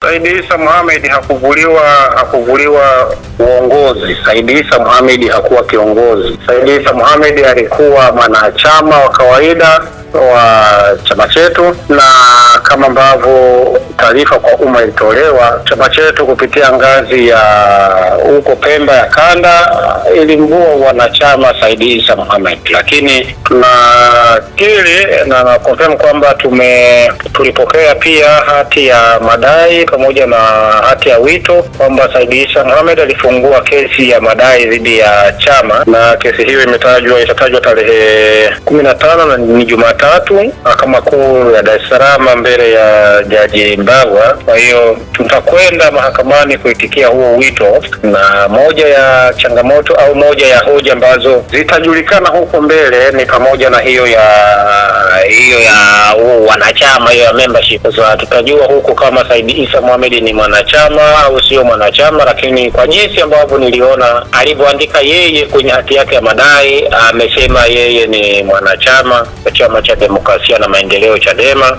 Said Issa Mohamed hakuvuliwa uongozi. Said Issa Mohamed hakuwa kiongozi. Said Issa Mohamed alikuwa mwanachama wa kawaida wa chama chetu, na kama ambavyo taarifa kwa umma ilitolewa, chama chetu kupitia ngazi ya huko Pemba ya kanda ilimvua wanachama Said Issa Mohamed, lakini tunakiri na confirm kwamba tulipokea pia hati ya madai pamoja na hati ya wito kwamba Said Issa Mohamed alifungua kesi ya madai dhidi ya chama, na kesi hiyo itatajwa tarehe 15 na ni Jumatatu Mahakama Kuu ya Dar es Salaam mbele ya Jaji Mbagwa. Kwa hiyo tutakwenda mahakamani kuitikia huo wito, na moja ya changamoto au moja ya hoja ambazo zitajulikana huko mbele ni pamoja na hiyo ya wanachama, hiyo ya membership. Sasa tutajua huko kama Said Issa Mohamed ni mwanachama au sio mwanachama, lakini kwa jinsi ambavyo niliona alivyoandika yeye kwenye hati yake ya madai, amesema yeye ni mwanachama wa Chama cha Demokrasia na Maendeleo Chadema,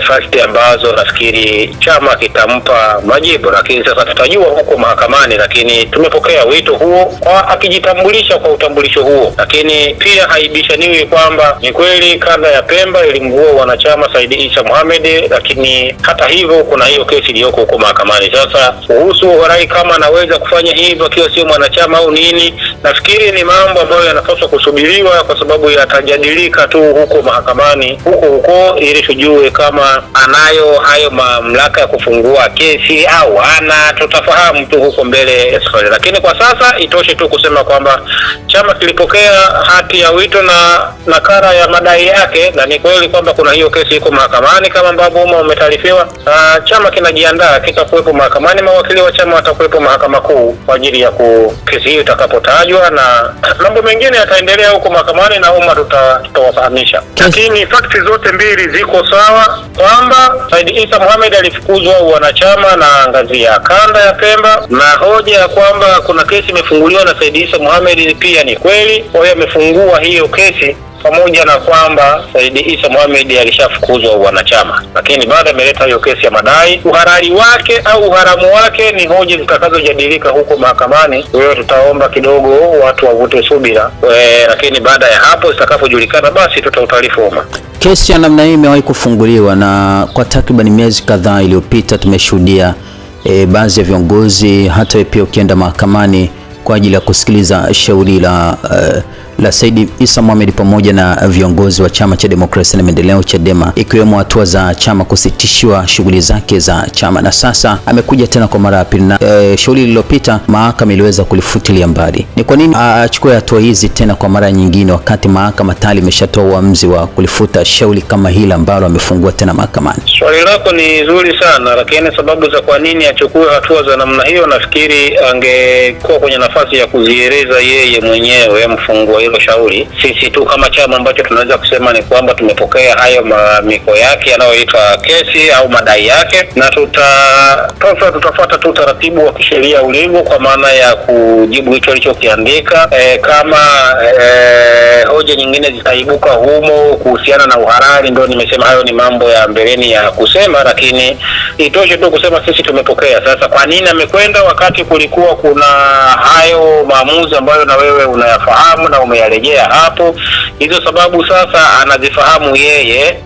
first ambazo nafikiri chama kitampa majibu, lakini sasa tutajua huko mahakamani. Lakini tumepokea wito huo kwa akijitambulisha kwa utambulisho huo, lakini pia haibishaniwi kwamba ni kweli kanda ya Pemba ilimvua wanachama Said Issa Mohamed, lakini hata hivyo kuna hiyo kesi iliyoko huko mahakamani. Sasa kuhusu rai kama anaweza kufanya hivyo akiwa sio mwanachama au nini, nafikiri ni mambo ambayo yanapaswa kusubiriwa kwa sababu yatajadilika tu huko mahakamani huko ili tujue kama anayo hayo mamlaka ya kufungua kesi au hana. Tutafahamu tu huko mbele safari, lakini kwa sasa itoshe tu kusema kwamba chama kilipokea hati ya wito na nakala ya madai yake, na ni kweli kwamba kuna hiyo kesi iko mahakamani kama ambavyo umetaarifiwa. Chama kinajiandaa kitakuwepo mahakamani, mawakili wa chama watakuwepo Mahakama Kuu kwa ajili ya kesi hiyo itakapotajwa, na mambo mengine yataendelea huko mahakamani na umma tutawafahamisha. Lakini fakti zote mbili ziko sawa kwamba Said Issa Mohamed alifukuzwa wanachama na ngazi ya kanda ya Pemba, na hoja ya kwamba kuna kesi imefunguliwa na Said Issa Mohamed pia ni kweli. Kwa hiyo amefungua hiyo kesi pamoja na kwamba Said Issa Mohamed alishafukuzwa wanachama, lakini baada ameleta hiyo kesi ya madai. Uhalali wake au uharamu wake ni hoja zitakazojadilika huko mahakamani. Kwa hiyo tutaomba kidogo watu wavute subira, lakini baada ya hapo zitakapojulikana basi tutautaarifu umma. Kesi ya namna hii imewahi kufunguliwa, na kwa takriban miezi kadhaa iliyopita tumeshuhudia baadhi ya viongozi, hata pia ukienda mahakamani kwa ajili ya kusikiliza shauri la Said Issa Mohamed pamoja na viongozi wa Chama cha Demokrasia na Maendeleo Chadema, ikiwemo hatua za chama kusitishiwa shughuli zake za chama, na sasa amekuja tena kwa mara ya pili, na shauri lililopita mahakama iliweza kulifutilia mbali. Ni kwa nini achukue hatua hizi tena kwa mara nyingine wakati mahakama tayari imeshatoa uamuzi wa kulifuta shauri kama hili ambalo amefungua tena mahakamani? Swali lako ni zuri sana, lakini sababu za kwa nini achukue hatua za namna hiyo nafikiri angekuwa kwenye nafasi ya kuzieleza yeye mwenyewe mfungua hilo shauri. Sisi tu kama chama ambacho tunaweza kusema ni kwamba tumepokea hayo mamiko yake yanayoitwa kesi au madai yake, na tutafuata tu taratibu wa kisheria ulivyo, kwa maana ya kujibu hicho alichokiandika. Kama hoja nyingine zitaibuka humo kuhusiana na uhalali, ndio nimesema hayo ni mambo ya mbeleni ya kusema, lakini itoshe tu kusema sisi tumepokea. Sasa kwa nini amekwenda wakati kulikuwa kuna hayo maamuzi ambayo na wewe unayafahamu na umeyarejea hapo? Hizo sababu sasa anazifahamu yeye,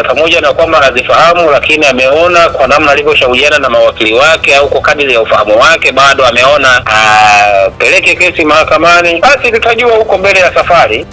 pamoja na kwamba anazifahamu, lakini ameona kwa namna alivyoshauriana na mawakili wake au kwa kadiri ya ufahamu wake bado ameona peleke kesi mahakamani. Basi tutajua huko mbele ya safari